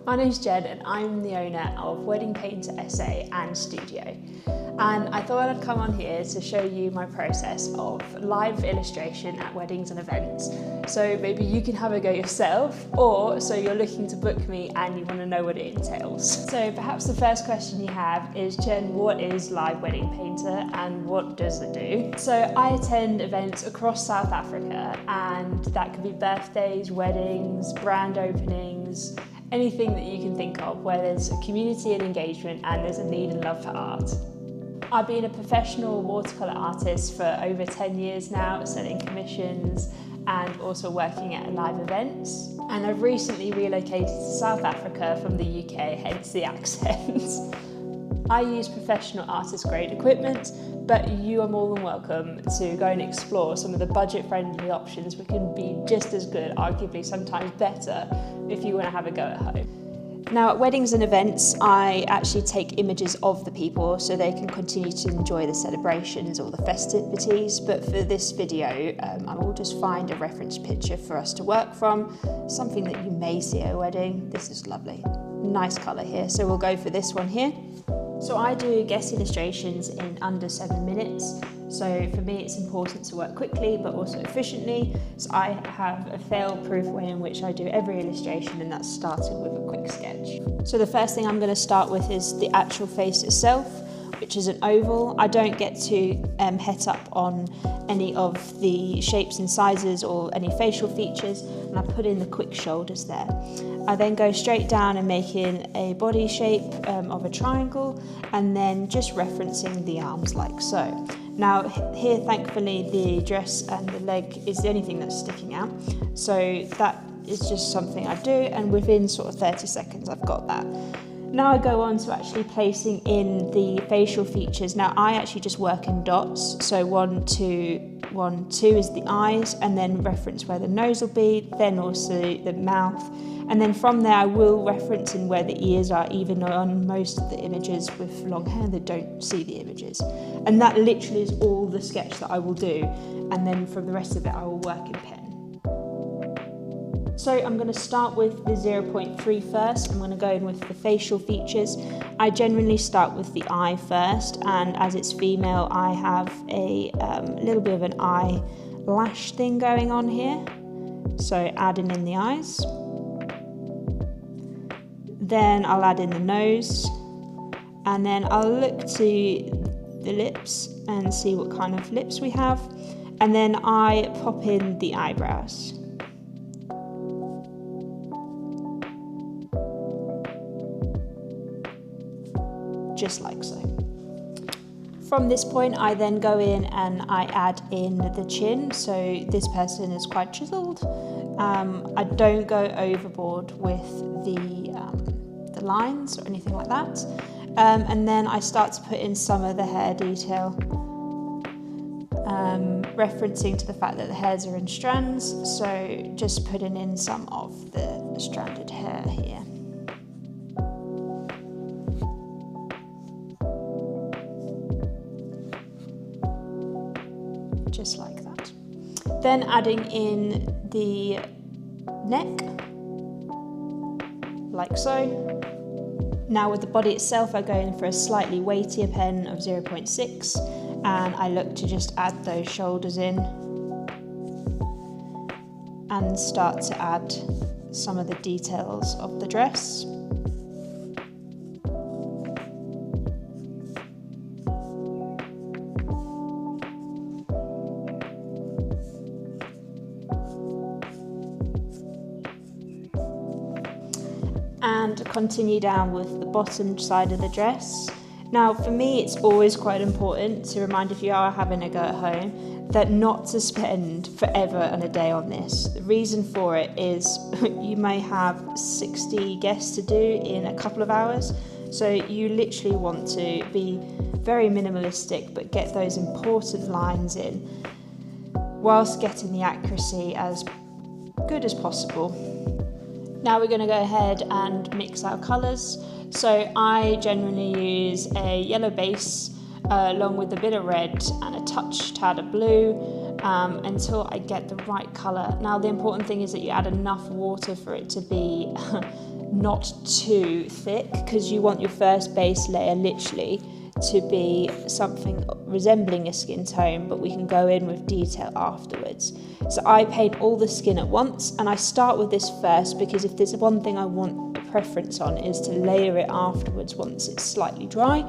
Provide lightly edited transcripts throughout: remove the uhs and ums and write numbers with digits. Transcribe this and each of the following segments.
My name's Jen and I'm the owner of Wedding Painter SA and Studio. And I thought I'd come on here to show you my process of live illustration at weddings and events. So maybe you can have a go yourself, or so you're looking to book me and you want to know what it entails. So perhaps the first question you have is, Jen, what is Live Wedding Painter and what does it do? So I attend events across South Africa, and that could be birthdays, weddings, brand openings, anything that you can think of where there's a community and engagement and there's a need and love for art. I've been a professional watercolour artist for over 10 years now, selling commissions and also working at live events. And I've recently relocated to South Africa from the UK, hence the accent. I use professional artist grade equipment, but you are more than welcome to go and explore some of the budget friendly options which can be just as good, arguably sometimes better, if you want to have a go at home. Now at weddings and events, I actually take images of the people so they can continue to enjoy the celebrations or the festivities, but for this video I will just find a reference picture for us to work from, something that you may see at a wedding. This is lovely, nice colour here, so we'll go for this one here. So I do guest illustrations in under 7 minutes. So for me, it's important to work quickly, but also efficiently. So I have a fail-proof way in which I do every illustration, and that's starting with a quick sketch. So the first thing I'm going to start with is the actual face itself, which is an oval. I don't get to het up on any of the shapes and sizes or any facial features, and I put in the quick shoulders there. I then go straight down and making a body shape of a triangle, and then just referencing the arms like so. Now here, thankfully, the dress and the leg is the only thing that's sticking out, so that is just something I do, and within sort of 30 seconds I've got that. Now I go on to actually placing in the facial features. Now I actually just work in dots, so 1, 2, 1, 2 is the eyes, and then reference where the nose will be, then also the mouth, and then from there I will reference in where the ears are, even on most of the images with long hair they don't see the images. And that literally is all the sketch that I will do, and then for the rest of it I will work in pen. So I'm going to start with the 0.3 first. I'm going to go in with the facial features. I generally start with the eye first, and as it's female I have a little bit of an eyelash thing going on here. So adding in the eyes. Then I'll add in the nose, and then I'll look to the lips and see what kind of lips we have, and then I pop in the eyebrows. Just like so. From this point I then go in and I add in the chin, so this person is quite chiseled. I don't go overboard with the lines or anything like that, and then I start to put in some of the hair detail, referencing to the fact that the hairs are in strands, so just putting in some of the stranded hair here. Just like that. Then adding in the neck, like so. Now with the body itself, I go in for a slightly weightier pen of 0.6, and I look to just add those shoulders in and start to add some of the details of the dress. And continue down with the bottom side of the dress. Now for me it's always quite important to remind, if you are having a go at home, that not to spend forever and a day on this. The reason for it is you may have 60 guests to do in a couple of hours, so you literally want to be very minimalistic but get those important lines in whilst getting the accuracy as good as possible. Now we're going to go ahead and mix our colours. So I generally use a yellow base along with a bit of red and a tad of blue until I get the right colour. Now the important thing is that you add enough water for it to be not too thick, because you want your first base layer literally to be something resembling a skin tone, but we can go in with detail afterwards. So I paint all the skin at once, and I start with this first because if there's one thing I want a preference on is to layer it afterwards once it's slightly dry.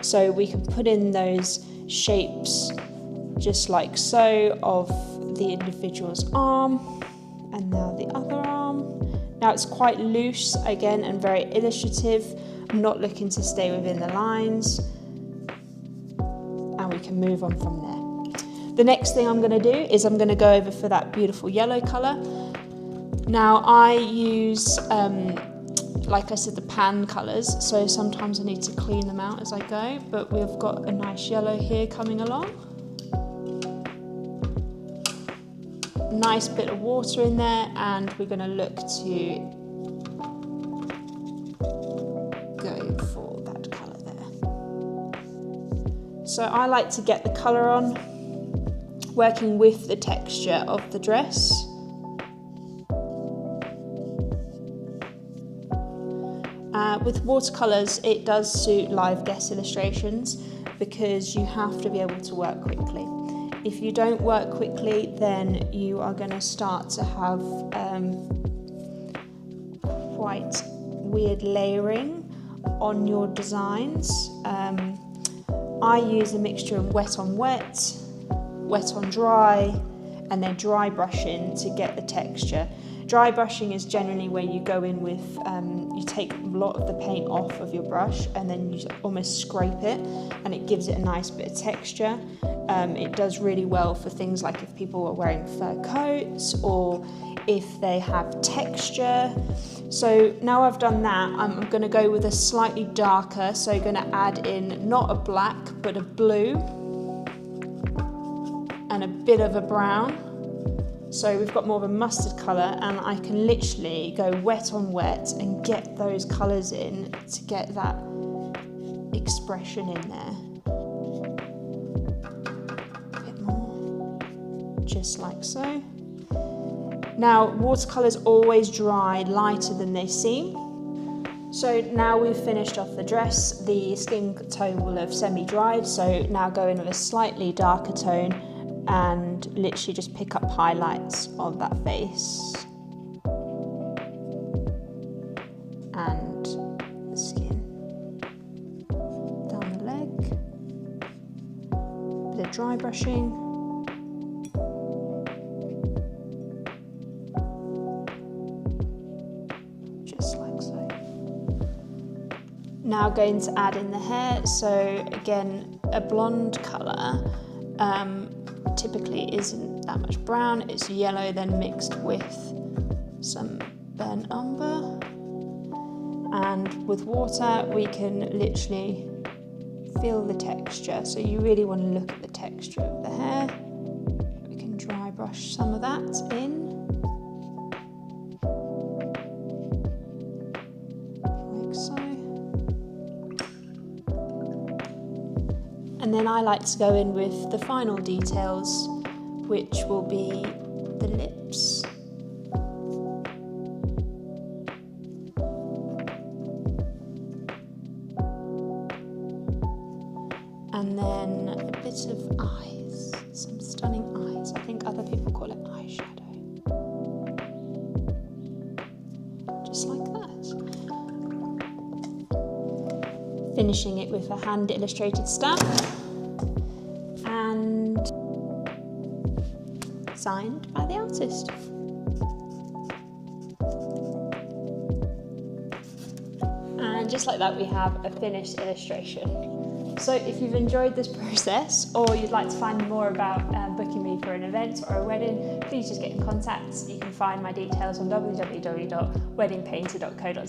So we can put in those shapes just like so of the individual's arm, and now the other arm. Now it's quite loose again and very illustrative. I'm not looking to stay within the lines, and we can move on from there. The next thing I'm going to do is I'm going to go over for that beautiful yellow colour. Now I use, like I said, the pan colours, so sometimes I need to clean them out as I go, but we've got a nice yellow here coming along. Nice bit of water in there, and we're going to look to go for that colour there. So I like to get the colour on, working with the texture of the dress. With watercolours, it does suit live guest illustrations because you have to be able to work quickly. If you don't work quickly, then you are going to start to have quite weird layering on your designs. I use a mixture of wet on wet, wet on dry, and then dry brushing to get the texture. Dry brushing is generally where you go in with, you take a lot of the paint off of your brush and then you almost scrape it, and it gives it a nice bit of texture. It does really well for things like if people are wearing fur coats or if they have texture. So now I've done that, I'm going to go with a slightly darker, so I'm going to add in not a black but a blue and a bit of a brown. So we've got more of a mustard colour, and I can literally go wet on wet and get those colours in to get that expression in there. A bit more, just like so. Now, watercolours always dry lighter than they seem. So now we've finished off the dress, the skin tone will have semi-dried, so now go in with a slightly darker tone and literally just pick up highlights of that face and the skin. Down the leg, bit of dry brushing. Just like so. Now going to add in the hair, so again, a blonde colour. Typically isn't that much brown, it's yellow then mixed with some burnt umber, and with water we can literally feel the texture, so you really want to look at the texture of the hair. We can dry brush some of that in, like so. And then I like to go in with the final details, which will be the lips. And then a bit of eyes, some stunning eyes. I think other people call it eyeshadow. Just like that. Finishing it with a hand illustrated stamp. And signed by the artist. And just like that, we have a finished illustration. So if you've enjoyed this process, or you'd like to find more about booking me for an event or a wedding, please just get in contact. You can find my details on www.weddingpainter.co.uk.